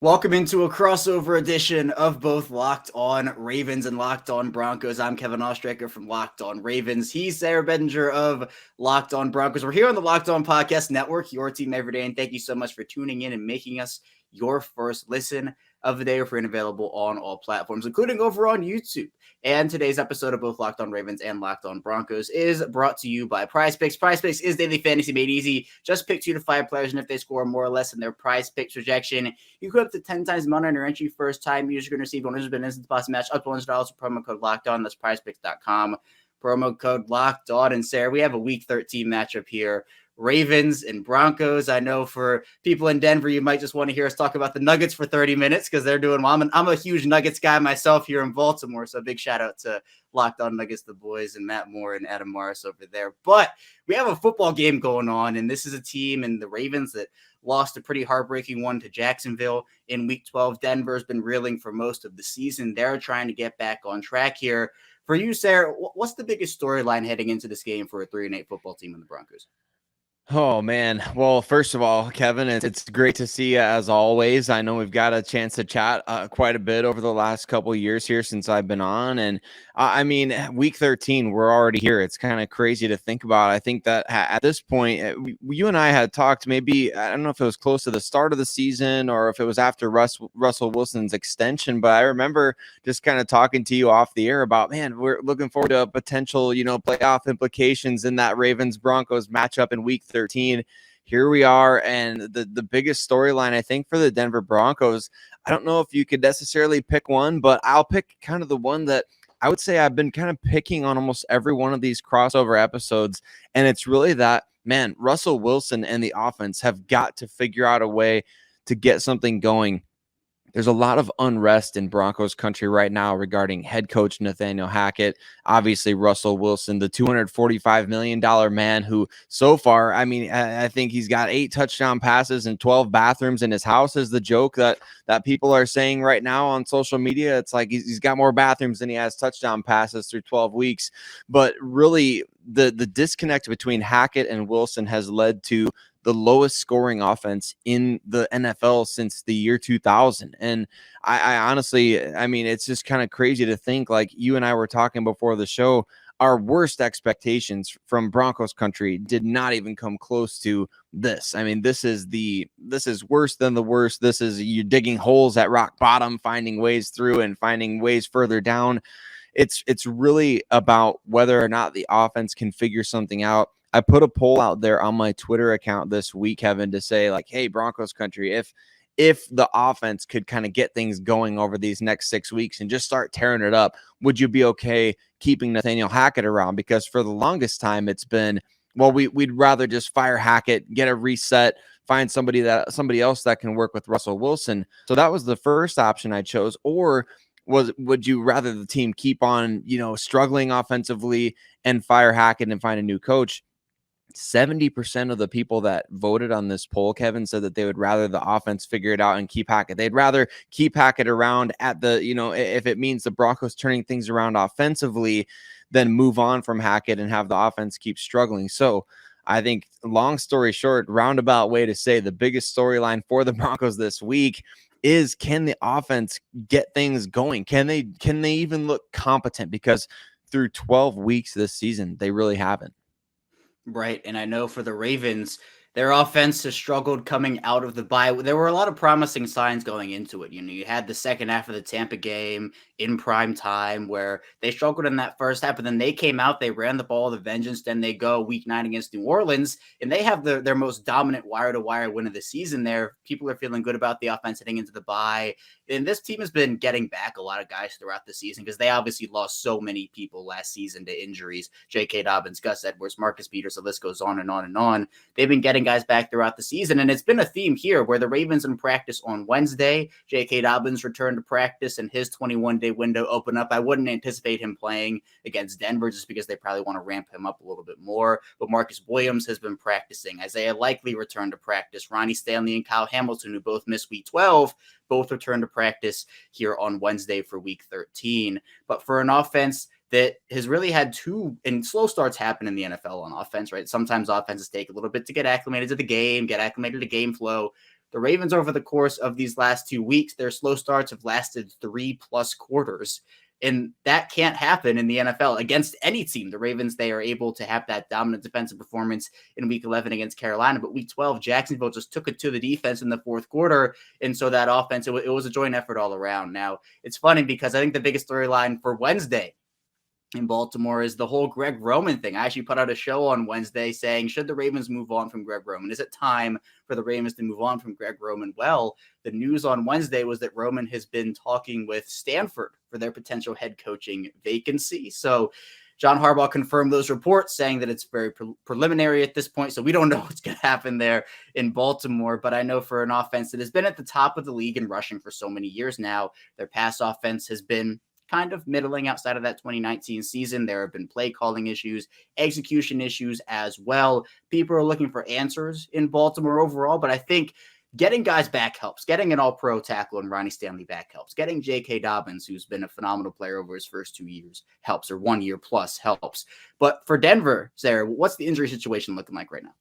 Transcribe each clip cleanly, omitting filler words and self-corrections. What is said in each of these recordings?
Welcome into a crossover edition of both Locked On Ravens and Locked On Broncos. I'm Kevin Ostreicher from Locked On Ravens. He's Sayre Bedinger of Locked On Broncos. We're here on the Locked On Podcast Network, your team every day. And thank you so much for tuning in and making us your first listen of the day. We're free and available on all platforms, including over on YouTube. And today's episode of both Locked On Ravens and Locked On Broncos is brought to you by PrizePicks. PrizePicks is daily fantasy made easy. Just pick 2 to 5 players, and if they score more or less in their PrizePicks projection, you could up to 10 times money on your entry. First time users are going to receive 100 instant deposit match up to $100 with promo code Locked On. That's PrizePicks.com. Promo code Locked On. And Sarah, we have a Week 13 matchup here. Ravens and Broncos. I know for people in Denver, you might just want to hear us talk about the Nuggets for 30 minutes because they're doing well. I'm a huge Nuggets guy myself here in Baltimore, so big shout out to Locked On Nuggets, the boys, and Matt Moore and Adam Morris over there. But we have a football game going on, and this is a team and the Ravens that lost a pretty heartbreaking one to Jacksonville in Week 12. Denver's been reeling for most of the season. They're trying to get back on track here. For you, Sarah, what's the biggest storyline heading into this game for a 3-8 football team in the Broncos? Oh, man. Well, first of all, Kevin, it's great to see you as always. I know we've got a chance to chat quite a bit over the last couple of years here since I've been on. And I mean, Week 13, we're already here. It's kind of crazy to think about. I think that at this point, you and I had talked maybe, I don't know if it was close to the start of the season or if it was after Russell Wilson's extension, but I remember just kind of talking to you off the air about, man, we're looking forward to a potential, playoff implications in that Ravens-Broncos matchup in Week 13. Here we are, and the biggest storyline I think for the Denver Broncos, I don't know if you could necessarily pick one, but I'll pick kind of the one that I would say I've been kind of picking on almost every one of these crossover episodes, and it's really that, man, Russell Wilson and the offense have got to figure out a way to get something going. There's a lot of unrest in Broncos country right now regarding head coach Nathaniel Hackett, obviously Russell Wilson, the $245 million man who so far, I mean, I think he's got 8 touchdown passes and 12 bathrooms in his house is the joke that people are saying right now on social media. It's like he's got more bathrooms than he has touchdown passes through 12 weeks. But really, the disconnect between Hackett and Wilson has led to the lowest scoring offense in the NFL since the year 2000. And I honestly, I mean, it's just kind of crazy to think, like you and I were talking before the show, our worst expectations from Broncos country did not even come close to this. I mean, this is worse than the worst. This is you digging holes at rock bottom, finding ways through and finding ways further down. It's really about whether or not the offense can figure something out. I put a poll out there on my Twitter account this week, Kevin, to say like, hey, Broncos country, if the offense could kind of get things going over these next 6 weeks and just start tearing it up, would you be okay keeping Nathaniel Hackett around? Because for the longest time, it's been, well, we'd rather just fire Hackett, get a reset, find somebody else that can work with Russell Wilson. So that was the first option I chose. Or would you rather the team keep on, struggling offensively and fire Hackett and find a new coach? 70% of the people that voted on this poll, Kevin, said that they would rather the offense figure it out and keep Hackett. They'd rather keep Hackett around at the, if it means the Broncos turning things around offensively, then move on from Hackett and have the offense keep struggling. So I think, long story short, roundabout way to say the biggest storyline for the Broncos this week is, can the offense get things going? Can they even look competent? Because through 12 weeks this season, they really haven't. Right. And I know for the Ravens, their offense has struggled coming out of the bye. There were a lot of promising signs going into it. You had the second half of the Tampa game in prime time where they struggled in that first half, but then they came out, they ran the ball with a vengeance. Then they go Week 9 against New Orleans, and they have their most dominant wire-to-wire win of the season there. People are feeling good about the offense heading into the bye. And this team has been getting back a lot of guys throughout the season because they obviously lost so many people last season to injuries. J.K. Dobbins, Gus Edwards, Marcus Peters, the list goes on and on and on. They've been getting guys back throughout the season, and it's been a theme here where the Ravens in practice on Wednesday, J.K. Dobbins returned to practice and his 21-day window opened up. I wouldn't anticipate him playing against Denver just because they probably want to ramp him up a little bit more, but Marcus Williams has been practicing. Isaiah Likely returned to practice. Ronnie Stanley and Kyle Hamilton, who both missed Week 12, both returned to practice here on Wednesday for Week 13. But for an offense that has really had two, and slow starts happen in the NFL on offense, right? Sometimes offenses take a little bit to get acclimated to the game, get acclimated to game flow. The Ravens, over the course of these last 2 weeks, their slow starts have lasted 3+ quarters. And that can't happen in the NFL against any team. The Ravens, they are able to have that dominant defensive performance in week 11 against Carolina. But week 12, Jacksonville just took it to the defense in the fourth quarter. And so that offense, it was a joint effort all around. Now, it's funny because I think the biggest storyline for Wednesday in Baltimore is the whole Greg Roman thing. I actually put out a show on Wednesday saying, should the Ravens move on from Greg Roman? Is it time for the Ravens to move on from Greg Roman? Well, the news on Wednesday was that Roman has been talking with Stanford for their potential head coaching vacancy. So John Harbaugh confirmed those reports, saying that it's very preliminary at this point. So we don't know what's going to happen there in Baltimore. But I know for an offense that has been at the top of the league in rushing for so many years now, their pass offense has been kind of middling outside of that 2019 season. There have been play calling issues, execution issues as well. People are looking for answers in Baltimore overall, but I think getting guys back helps. Getting an all-pro tackle and Ronnie Stanley back helps. Getting J.K. Dobbins, who's been a phenomenal player over his first 2 years, helps, or 1 year plus helps. But for Denver, Sayre, what's the injury situation looking like right now?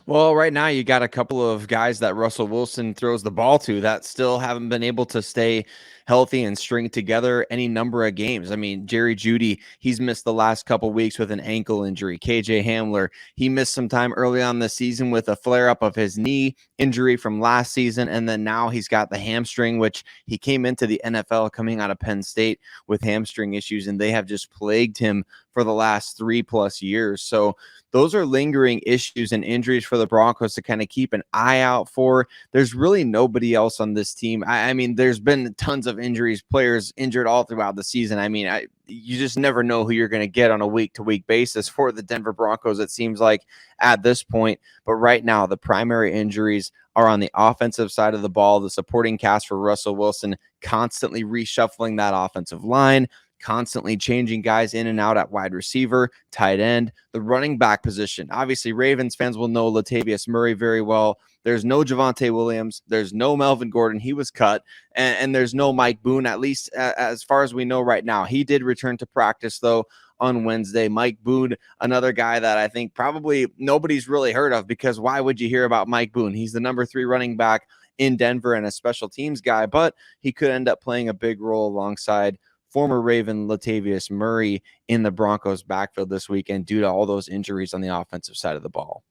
Well, right now you got a couple of guys that Russell Wilson throws the ball to that still haven't been able to stay healthy and string together any number of games. I mean, Jerry Jeudy, he's missed the last couple weeks with an ankle injury. KJ Hamler, he missed some time early on the season with a flare-up of his knee injury from last season, and then now he's got the hamstring, which he came into the NFL coming out of Penn State with hamstring issues, and they have just plagued him for the last 3+ years. So those are lingering issues and injuries for the Broncos to kind of keep an eye out for. There's really nobody else on this team. I mean, there's been tons of injuries, players injured all throughout the season. I mean, you just never know who you're going to get on a week-to-week basis for the Denver Broncos, it seems like, at this point. But right now, the primary injuries are on the offensive side of the ball, the supporting cast for Russell Wilson, constantly reshuffling that offensive line, constantly changing guys in and out at wide receiver, tight end, the running back position. Obviously, Ravens fans will know Latavius Murray very well. There's no Javonte Williams. There's no Melvin Gordon. He was cut. And there's no Mike Boone, at least as far as we know right now. He did return to practice, though, on Wednesday. Mike Boone, another guy that I think probably nobody's really heard of, because why would you hear about Mike Boone? He's the number 3 running back in Denver and a special teams guy, but he could end up playing a big role alongside former Raven Latavius Murray in the Broncos backfield this weekend due to all those injuries on the offensive side of the ball.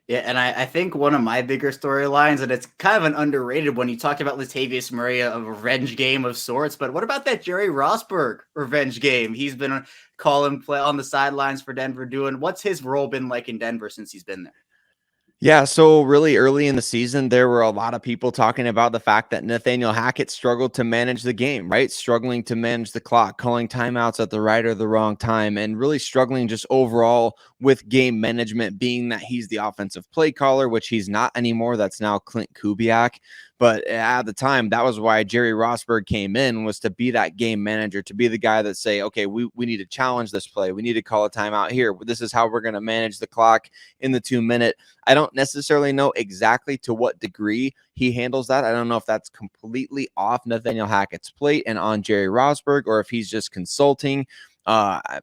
Yeah, and I think one of my bigger storylines, and it's kind of an underrated one, you talked about Latavius Murray, a revenge game of sorts, but what about that Jerry Rosburg revenge game? He's been calling play on the sidelines for Denver what's his role been like in Denver since he's been there? Yeah, so really early in the season, there were a lot of people talking about the fact that Nathaniel Hackett struggled to manage the game, right? Struggling to manage the clock, calling timeouts at the right or the wrong time, and really struggling just overall with game management, being that he's the offensive play caller, which he's not anymore. That's now Clint Kubiak. But at the time, that was why Jerry Rosburg came in, was to be that game manager, to be the guy that say, okay, we need to challenge this play. We need to call a timeout here. This is how we're going to manage the clock in the 2-minute. I don't necessarily know exactly to what degree he handles that. I don't know if that's completely off Nathaniel Hackett's plate and on Jerry Rosburg, or if he's just consulting.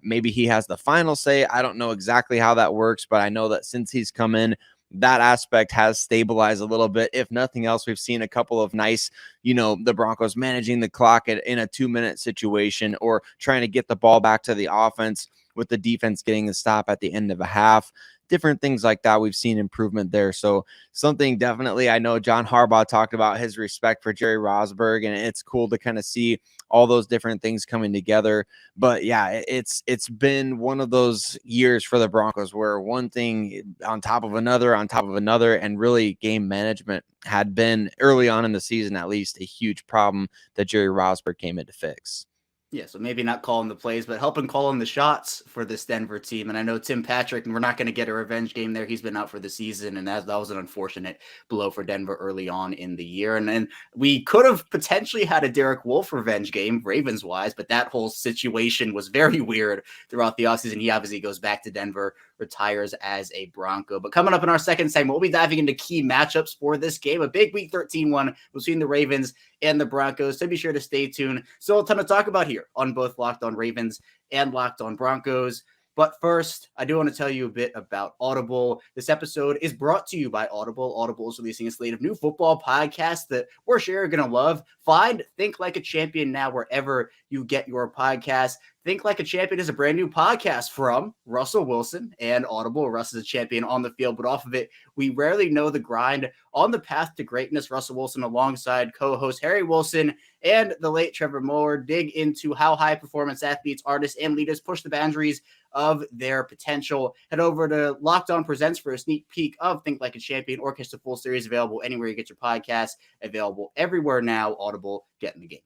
Maybe he has the final say. I don't know exactly how that works, but I know that since he's come in, that aspect has stabilized a little bit. If nothing else, we've seen a couple of nice, the Broncos managing the clock in a 2-minute situation, or trying to get the ball back to the offense with the defense getting the stop at the end of a half. Different things like that. We've seen improvement there. So something definitely, I know John Harbaugh talked about his respect for Jerry Rosburg, and it's cool to kind of see all those different things coming together. But yeah, it's been one of those years for the Broncos where one thing on top of another, and really game management had been early on in the season, at least, a huge problem that Jerry Rosburg came in to fix. Yeah, so maybe not calling the plays, but helping calling the shots for this Denver team. And I know Tim Patrick, and we're not going to get a revenge game there. He's been out for the season, and that was an unfortunate blow for Denver early on in the year. And then we could have potentially had a Derek Wolfe revenge game, Ravens-wise, but that whole situation was very weird throughout the offseason. He obviously goes back to Denver, retires as a Bronco. But coming up in our second segment, we'll be diving into key matchups for this game. A big Week 13 one between the Ravens and the Broncos. So be sure to stay tuned. Still a ton to talk about here on both Locked On Ravens and Locked On Broncos. But first, I do want to tell you a bit about Audible. This episode is brought to you by Audible. Audible is releasing a slate of new football podcasts that we're sure you're going to love. Find Think Like a Champion now wherever you get your podcasts. Think Like a Champion is a brand new podcast from Russell Wilson and Audible. Russ is a champion on the field, but off of it, we rarely know the grind. On the path to greatness, Russell Wilson alongside co-host Harry Wilson and the late Trevor Moore dig into how high-performance athletes, artists, and leaders push the boundaries of their potential. Head over to Locked On Presents for a sneak peek of Think Like a Champion or catch the full series available anywhere you get your podcasts, available everywhere now. Audible, get in the game.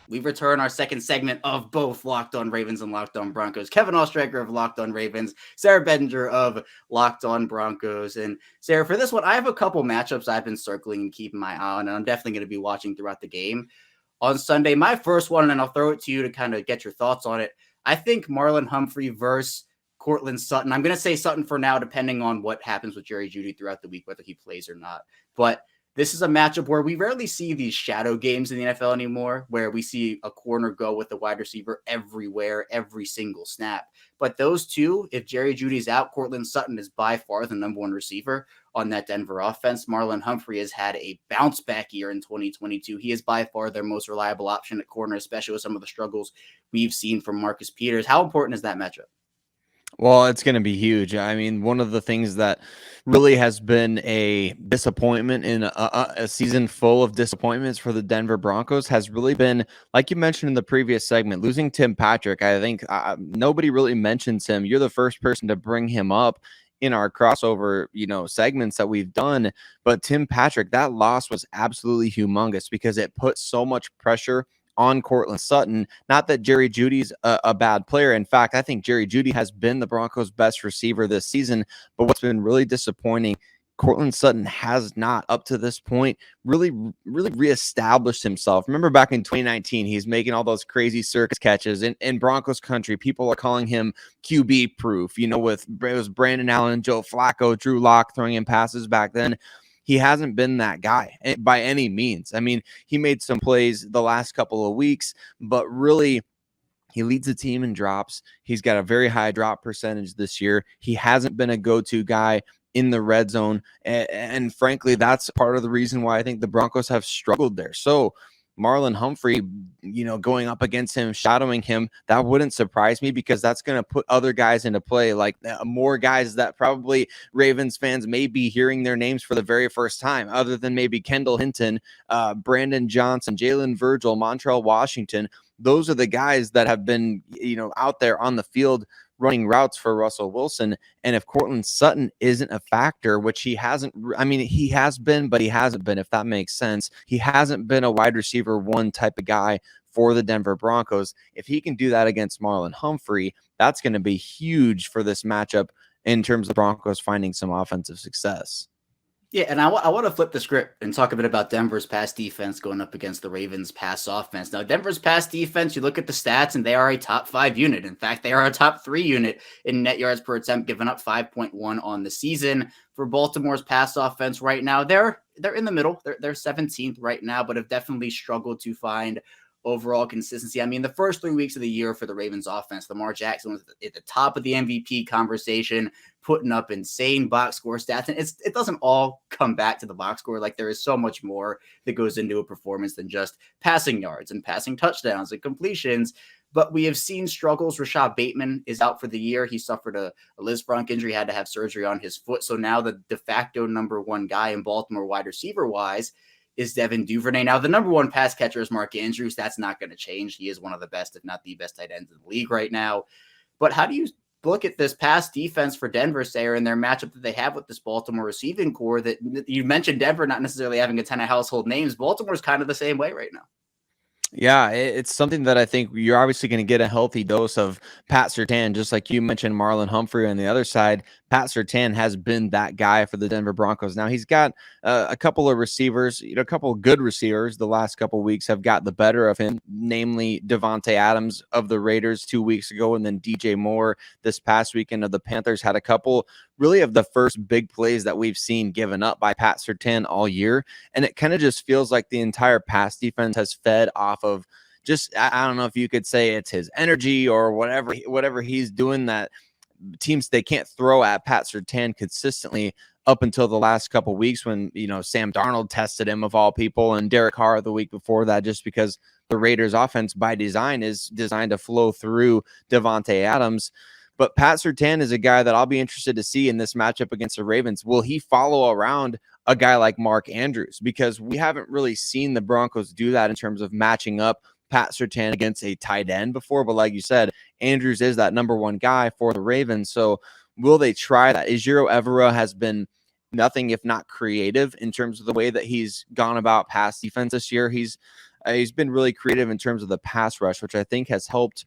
We return our second segment of both Locked On Ravens and Locked On Broncos. Kevin Ostreicher of Locked On Ravens, Sayre Bedinger of Locked On Broncos. And Sayre, for this one, I have a couple matchups I've been circling and keeping my eye on, and I'm definitely going to be watching throughout the game on Sunday. My first one, and I'll throw it to you to kind of get your thoughts on it. I think Marlon Humphrey versus Courtland Sutton. I'm going to say Sutton for now, depending on what happens with Jerry Jeudy throughout the week, whether he plays or not. But this is a matchup where we rarely see these shadow games in the NFL anymore, where we see a corner go with the wide receiver everywhere, every single snap. But those two, if Jerry Jeudy's out, Courtland Sutton is by far the number one receiver on that Denver offense. Marlon Humphrey has had a bounce back year in 2022. He is by far their most reliable option at corner, especially with some of the struggles we've seen from Marcus Peters. How important is that matchup? Well, it's going to be huge. I mean, one of the things that really has been a disappointment in a season full of disappointments for the Denver Broncos has really been, like you mentioned in the previous segment, losing Tim Patrick. I think nobody really mentions him. You're the first person to bring him up in our crossover, segments that we've done. But Tim Patrick, that loss was absolutely humongous because it put so much pressure on Courtland Sutton. Not that Jerry Jeudy's a bad player. In fact, I think Jerry Jeudy has been the Broncos' best receiver this season. But what's been really disappointing, Courtland Sutton has not, up to this point, really reestablished himself. Remember back in 2019, he's making all those crazy circus catches in Broncos country. People are calling him QB proof, it was Brandon Allen, Joe Flacco, Drew Lock throwing in passes back then. He hasn't been that guy by any means. I mean, he made some plays the last couple of weeks, but really, he leads the team in drops. He's got a very high drop percentage this year. He hasn't been a go-to guy in the red zone. And frankly, that's part of the reason why I think the Broncos have struggled there. So Marlon Humphrey, going up against him, shadowing him, that wouldn't surprise me because that's going to put other guys into play, like more guys that probably Ravens fans may be hearing their names for the very first time, other than maybe Kendall Hinton, Brandon Johnson, Jalen Virgil, Montrell Washington. Those are the guys that have been, out there on the field running routes for Russell Wilson. And if Courtland Sutton isn't a factor, which he hasn't, he has been, but he hasn't been, if that makes sense. He hasn't been a wide receiver one type of guy for the Denver Broncos. If he can do that against Marlon Humphrey, that's going to be huge for this matchup in terms of Broncos finding some offensive success. Yeah, and I want to flip the script and talk a bit about Denver's pass defense going up against the Ravens' pass offense. Now, Denver's pass defense, you look at the stats, and they are a top 5 unit. In fact, they are a top 3 unit in net yards per attempt, giving up 5.1 on the season. For Baltimore's pass offense right now, they're in the middle. They're 17th right now, but have definitely struggled to find overall consistency. I mean, the first 3 weeks of the year for the Ravens offense, Lamar Jackson was at the top of the MVP conversation, putting up insane box score stats. And it doesn't all come back to the box score. Like, there is so much more that goes into a performance than just passing yards and passing touchdowns and completions. But we have seen struggles. Rashad Bateman is out for the year. He suffered a Lisfranc injury, had to have surgery on his foot. So now the de facto number one guy in Baltimore wide receiver wise is Devin Duvernay. Now, the number one pass catcher is Mark Andrews. That's not going to change. He is one of the best, if not the best tight ends in the league right now. But how do you look at this pass defense for Denver, Sayre, and their matchup that they have with this Baltimore receiving core? That you mentioned Denver not necessarily having a ton of household names. Baltimore's kind of the same way right now. Yeah, it's something that I think you're obviously going to get a healthy dose of Pat Surtain, just like you mentioned Marlon Humphrey on the other side. Pat Surtain has been that guy for the Denver Broncos. Now, he's got a couple of receivers, a couple of good receivers the last couple of weeks have got the better of him, namely Devontae Adams of the Raiders 2 weeks ago, and then DJ Moore this past weekend of the Panthers had a couple really of the first big plays that we've seen given up by Pat Surtain all year. And it kind of just feels like the entire pass defense has fed off of just I don't know if you could say it's his energy or whatever he's doing that teams they can't throw at Pat Surtain consistently up until the last couple weeks when Sam Darnold tested him of all people, and Derek Carr the week before that, just because the Raiders offense by design is designed to flow through Devontae Adams. But Pat Surtain is a guy that I'll be interested to see in this matchup against the Ravens. Will he follow around a guy like Mark Andrews? Because we haven't really seen the Broncos do that in terms of matching up Pat Surtain against a tight end before. But like you said, Andrews is that number one guy for the Ravens. So will they try that? Ejiro Evero has been nothing if not creative in terms of the way that he's gone about pass defense this year. He's been really creative in terms of the pass rush, which I think has helped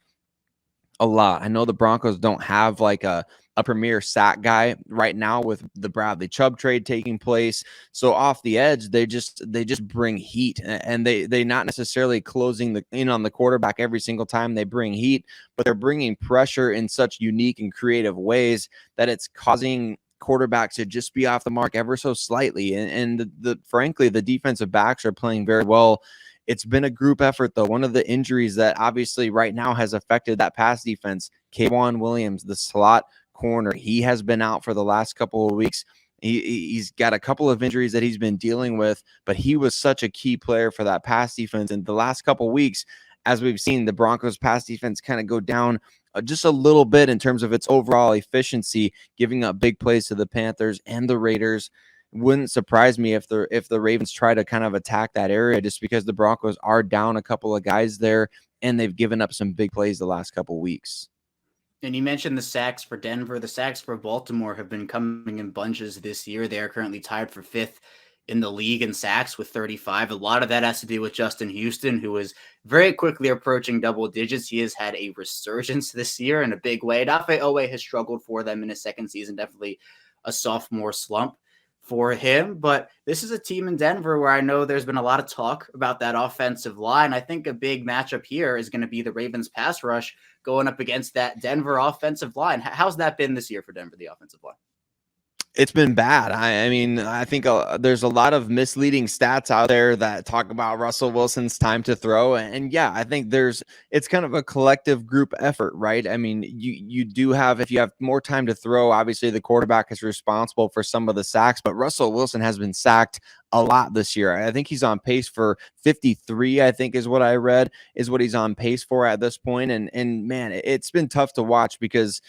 a lot. I know the Broncos don't have like a premier sack guy right now with the Bradley Chubb trade taking place. So off the edge, they just bring heat, and they not necessarily closing in on the quarterback every single time they bring heat, but they're bringing pressure in such unique and creative ways that it's causing quarterbacks to just be off the mark ever so slightly. And frankly, the defensive backs are playing very well. It's been a group effort, though. One of the injuries that obviously right now has affected that pass defense, K'Waun Williams, the slot corner, he has been out for the last couple of weeks. He's got a couple of injuries that he's been dealing with, but he was such a key player for that pass defense. And the last couple of weeks, as we've seen, the Broncos pass defense kind of go down just a little bit in terms of its overall efficiency, giving up big plays to the Panthers and the Raiders. Wouldn't surprise me if the Ravens try to kind of attack that area, just because the Broncos are down a couple of guys there and they've given up some big plays the last couple of weeks. And you mentioned the sacks for Denver. The sacks for Baltimore have been coming in bunches this year. They are currently tied for 5th in the league in sacks with 35. A lot of that has to do with Justin Houston, who is very quickly approaching double digits. He has had a resurgence this year in a big way. Dafe Owe has struggled for them in his second season, definitely a sophomore slump for him. But this is a team in Denver where I know there's been a lot of talk about that offensive line. I think a big matchup here is going to be the Ravens pass rush going up against that Denver offensive line. How's that been this year for Denver, the offensive line? It's been bad. I mean, I think there's a lot of misleading stats out there that talk about Russell Wilson's time to throw. And yeah, I think it's kind of a collective group effort, right? I mean, you do have, if you have more time to throw, obviously the quarterback is responsible for some of the sacks, but Russell Wilson has been sacked a lot this year. I think he's on pace for 53, I think is what I read, is what he's on pace for at this point. And man, it's been tough to watch because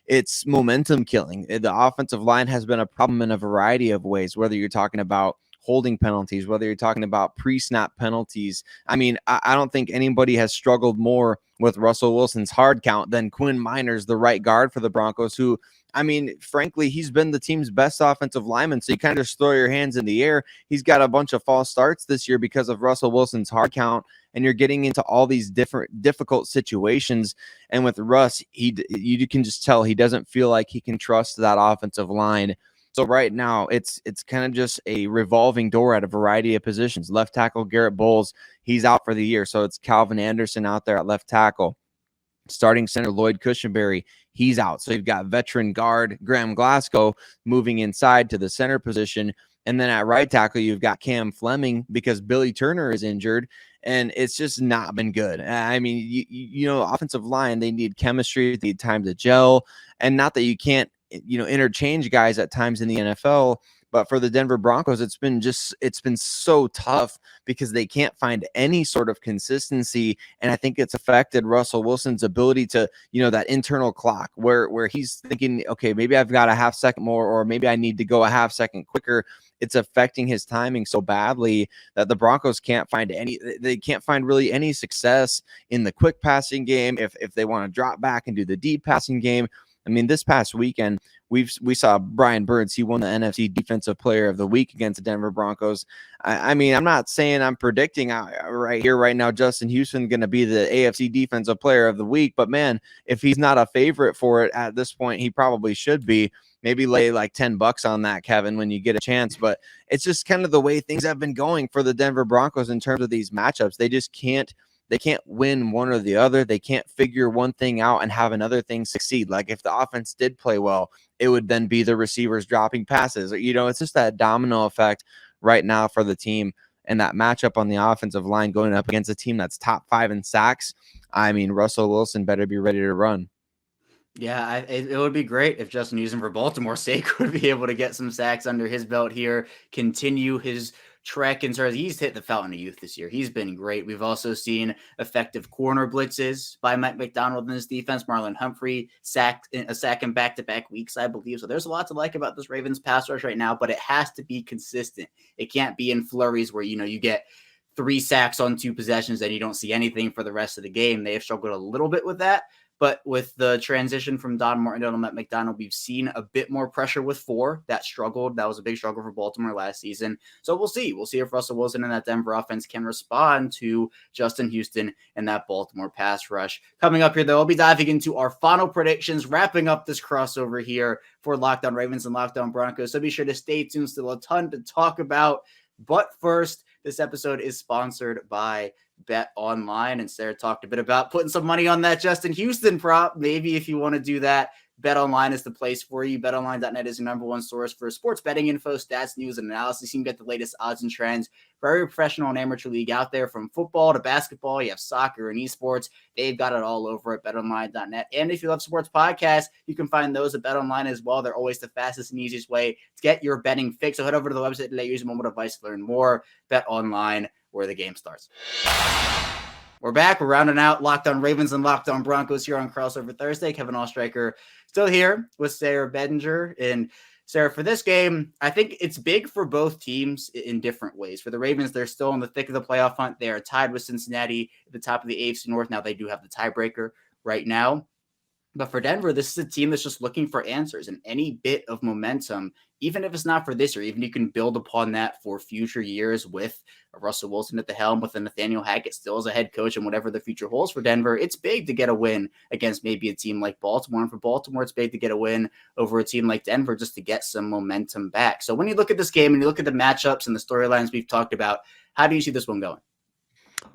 it's momentum killing. The offensive line has been a problem in a variety of ways, whether you're talking about holding penalties, whether you're talking about pre-snap penalties. I mean, I don't think anybody has struggled more with Russell Wilson's hard count than Quinn Miners, the right guard for the Broncos, who, I mean, frankly, he's been the team's best offensive lineman. So you kind of just throw your hands in the air. He's got a bunch of false starts this year because of Russell Wilson's hard count. And you're getting into all these difficult situations. And with Russ, you can just tell he doesn't feel like he can trust that offensive line. So right now, it's kind of just a revolving door at a variety of positions. Left tackle Garrett Bowles, he's out for the year. So it's Calvin Anderson out there at left tackle. Starting center Lloyd Cushenberry, he's out. So you've got veteran guard Graham Glasgow moving inside to the center position. And then at right tackle, you've got Cam Fleming because Billy Turner is injured. And it's just not been good. I mean, you know, offensive line, they need chemistry, they need time to gel. And not that you can't, interchange guys at times in the NFL. But for the Denver Broncos, it's been so tough because they can't find any sort of consistency. And I think it's affected Russell Wilson's ability to, that internal clock where he's thinking, okay, maybe I've got a half second more, or maybe I need to go a half second quicker. It's affecting his timing so badly that the Broncos can't find really any success in the quick passing game. If they want to drop back and do the deep passing game. I mean, this past weekend, we saw Brian Burns. He won the NFC Defensive Player of the Week against the Denver Broncos. I mean, I'm not saying I'm predicting right now Justin Houston going to be the AFC Defensive Player of the Week. But, man, if he's not a favorite for it at this point, he probably should be. Maybe lay like $10 on that, Kevin, when you get a chance. But it's just kind of the way things have been going for the Denver Broncos in terms of these matchups. They just can't win one or the other. They can't figure one thing out and have another thing succeed. Like if the offense did play well, it would then be the receivers dropping passes. It's just that domino effect right now for the team. and that matchup on the offensive line going up against a team that's top 5 in sacks, I mean, Russell Wilson better be ready to run. Yeah, it would be great if Justin Houston, for Baltimore's sake, would be able to get some sacks under his belt here, continue his trek in terms. He's hit the fountain of youth this year. He's been great. We've also seen effective corner blitzes by Mike McDonald in his defense. Marlon Humphrey sacked a sack in back-to-back weeks, I believe. So there's a lot to like about this Ravens pass rush right now, but it has to be consistent. It can't be in flurries where, you get 3 sacks on 2 possessions and you don't see anything for the rest of the game. They have struggled a little bit with that. But with the transition from Don Martindale to Matt McDonald, we've seen a bit more pressure with 4. That struggled. That was a big struggle for Baltimore last season. So we'll see. We'll see if Russell Wilson and that Denver offense can respond to Justin Houston and that Baltimore pass rush. Coming up here, though, we'll be diving into our final predictions, wrapping up this crossover here for Locked On Ravens and Locked On Broncos. So be sure to stay tuned. Still a ton to talk about. But first, this episode is sponsored by BetOnline, and Sayre talked a bit about putting some money on that Justin Houston prop. Maybe if you want to do that, BetOnline is the place for you. BetOnline.net is your number one source for sports betting info, stats, news, and analysis. You can get the latest odds and trends for every professional and amateur league out there, from football to basketball. You have soccer and esports. They've got it all over at BetOnline.net. And if you love sports podcasts, you can find those at BetOnline as well. They're always the fastest and easiest way to get your betting fix. So head over to the website today. Use mobile device to learn more. BetOnline, where the game starts. We're back. We're rounding out Locked On Ravens and Locked On Broncos here on Crossover Thursday. Kevin Ostreicher still here with Sayre Bedinger. And Sayre, for this game, I think it's big for both teams in different ways. For the Ravens, they're still in the thick of the playoff hunt. They are tied with Cincinnati at the top of the AFC North. Now they do have the tiebreaker right now. But for Denver, this is a team that's just looking for answers, and any bit of momentum, even if it's not for this year, even you can build upon that for future years with Russell Wilson at the helm, with a Nathaniel Hackett still as a head coach, and whatever the future holds for Denver. It's big to get a win against maybe a team like Baltimore. And for Baltimore, it's big to get a win over a team like Denver just to get some momentum back. So when you look at this game and you look at the matchups and the storylines we've talked about, how do you see this one going?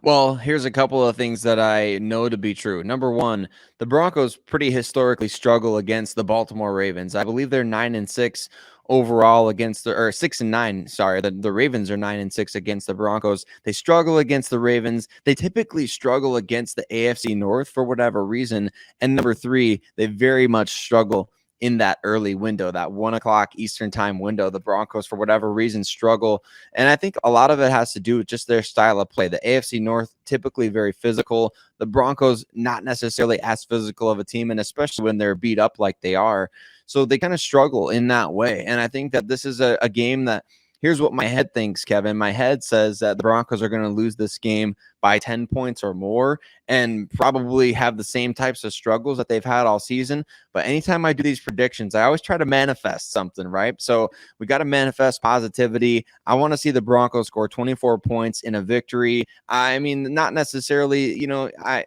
Well, here's a couple of things that I know to be true. Number one, the Broncos pretty historically struggle against the Baltimore Ravens. I believe they're 9-6 overall against or 6-9. Sorry, the Ravens are 9-6 against the Broncos. They struggle against the Ravens. They typically struggle against the AFC North for whatever reason. And number three, they very much struggle in that early window, that 1 o'clock Eastern time window. The Broncos, for whatever reason, struggle. And I think a lot of it has to do with just their style of play. The AFC North, typically very physical. The Broncos, not necessarily as physical of a team, and especially when they're beat up like they are. So they kind of struggle in that way. And I think that this is a game that, here's what my head thinks, Kevin. My head says that the Broncos are going to lose this game by 10 points or more and probably have the same types of struggles that they've had all season. But anytime I do these predictions, I always try to manifest something, right? So we got to manifest positivity. I want to see the Broncos score 24 points in a victory. I mean, not necessarily, I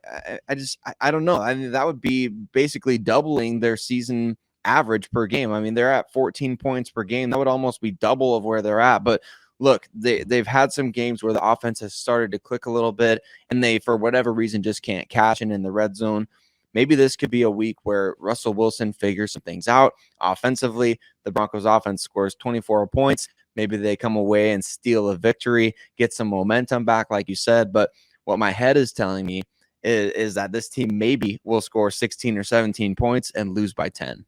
don't know. I mean, that would be basically doubling their season average per game. I mean, they're at 14 points per game. That would almost be double of where they're at. But look, they've had some games where the offense has started to click a little bit, and they, for whatever reason, just can't cash in the red zone. Maybe this could be a week where Russell Wilson figures some things out offensively. The Broncos offense scores 24 points. Maybe they come away and steal a victory, get some momentum back, like you said. But what my head is telling me is that this team maybe will score 16 or 17 points and lose by 10.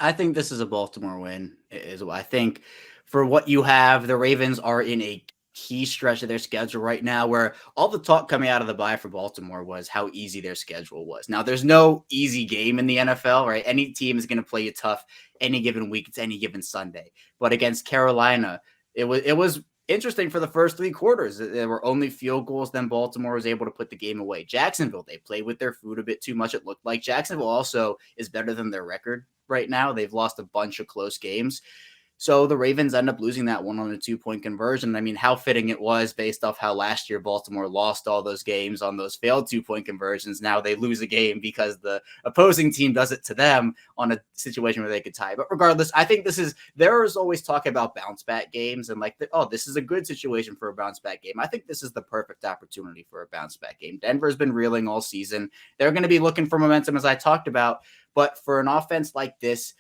I think this is a Baltimore win. I think for what you have, the Ravens are in a key stretch of their schedule right now where all the talk coming out of the bye for Baltimore was how easy their schedule was. Now, there's no easy game in the NFL, right? Any team is going to play you tough any given week. It's any given Sunday. But against Carolina, it was interesting for the first 3 quarters. There were only field goals. Then Baltimore was able to put the game away. Jacksonville, they played with their food a bit too much, it looked like. Jacksonville also is better than their record right now. They've lost a bunch of close games. So the Ravens end up losing that one on a 2-point conversion. I mean, how fitting it was based off how last year Baltimore lost all those games on those failed 2-point conversions. Now they lose a game because the opposing team does it to them on a situation where they could tie. But regardless, I think there is always talk about bounce back games and this is a good situation for a bounce back game. I think this is the perfect opportunity for a bounce back game. Denver's been reeling all season. They're going to be looking for momentum, as I talked about. But for an offense like this,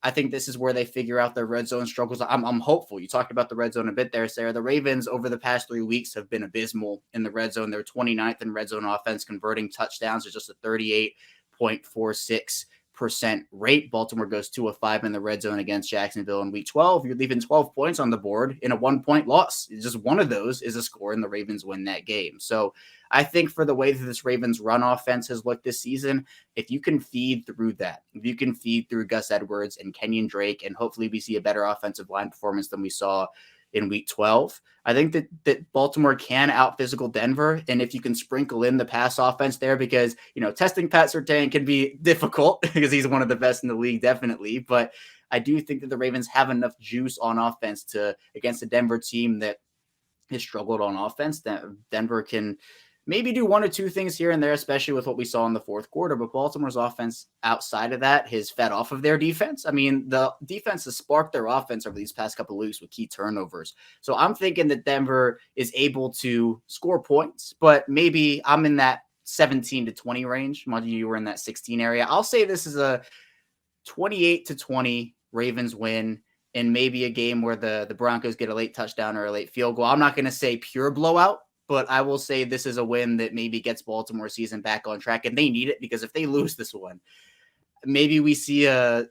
I think this is where they figure out their red zone struggles. I'm hopeful. You talked about the red zone a bit there, Sarah. The Ravens over the past 3 weeks have been abysmal in the red zone. They're 29th in red zone offense, converting touchdowns to just a 38.46% rate. Baltimore goes 2 of 5 in the red zone against Jacksonville in week 12. You're leaving 12 points on the board in a 1-point loss. It's just one of those is a score, and the Ravens win that game. So I think for the way that this Ravens run offense has looked this season, if you can feed through that, if you can feed through Gus Edwards and Kenyon Drake, and hopefully we see a better offensive line performance than we saw in week 12, I think that Baltimore can out-physical Denver. And if you can sprinkle in the pass offense there, because, testing Pat Surtain can be difficult because he's one of the best in the league, definitely. But I do think that the Ravens have enough juice on offense against a Denver team that has struggled on offense, that Denver can maybe do one or two things here and there, especially with what we saw in the fourth quarter. But Baltimore's offense outside of that has fed off of their defense. I mean, the defense has sparked their offense over these past couple of weeks with key turnovers. So I'm thinking that Denver is able to score points, but maybe I'm in that 17 to 20 range. You were in that 16 area. I'll say this is a 28-20 Ravens win, and maybe a game where the Broncos get a late touchdown or a late field goal. I'm not going to say pure blowout, but I will say this is a win that maybe gets Baltimore's season back on track, and they need it, because if they lose this one, maybe we see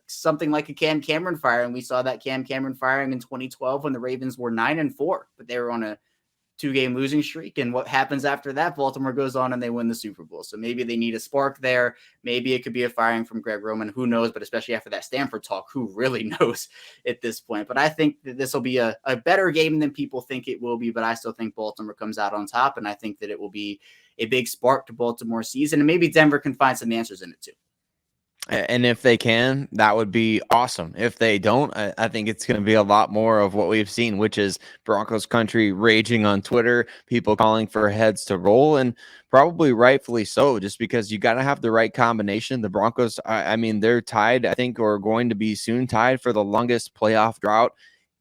something like a Cam Cameron firing. We saw that Cam Cameron firing in 2012 when the Ravens were 9-4, but they were on a 2-game losing streak. And what happens after that? Baltimore goes on and they win the Super Bowl. So maybe they need a spark there. Maybe it could be a firing from Greg Roman. Who knows? But especially after that Stanford talk, who really knows at this point? But I think that this will be a better game than people think it will be. But I still think Baltimore comes out on top. And I think that it will be a big spark to Baltimore's season. And maybe Denver can find some answers in it too. And if they can, that would be awesome. If they don't, I think it's going to be a lot more of what we've seen, which is Broncos country raging on Twitter, people calling for heads to roll, and probably rightfully so, just because you got to have the right combination. The Broncos, I mean, they're tied, I think, or going to be soon tied for the longest playoff drought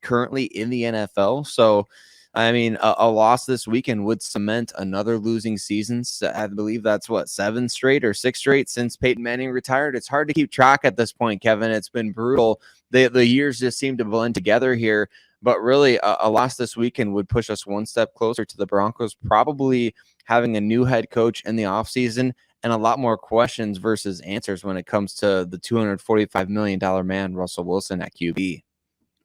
currently in the NFL. So, I mean, a loss this weekend would cement another losing season. So I believe that's 7 straight or 6 straight since Peyton Manning retired. It's hard to keep track at this point, Kevin. It's been brutal. The years just seem to blend together here. But really, a loss this weekend would push us one step closer to the Broncos probably having a new head coach in the offseason and a lot more questions versus answers when it comes to the $245 million man, Russell Wilson, at QB.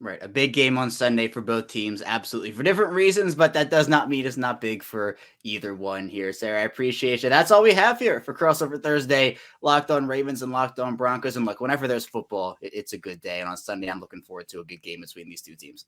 Right. A big game on Sunday for both teams, absolutely, for different reasons, but that does not mean it's not big for either one here. Sarah, I appreciate you. That's all we have here for Crossover Thursday, Locked On Ravens and Locked On Broncos. And look, whenever there's football, it's a good day. And on Sunday, I'm looking forward to a good game between these two teams.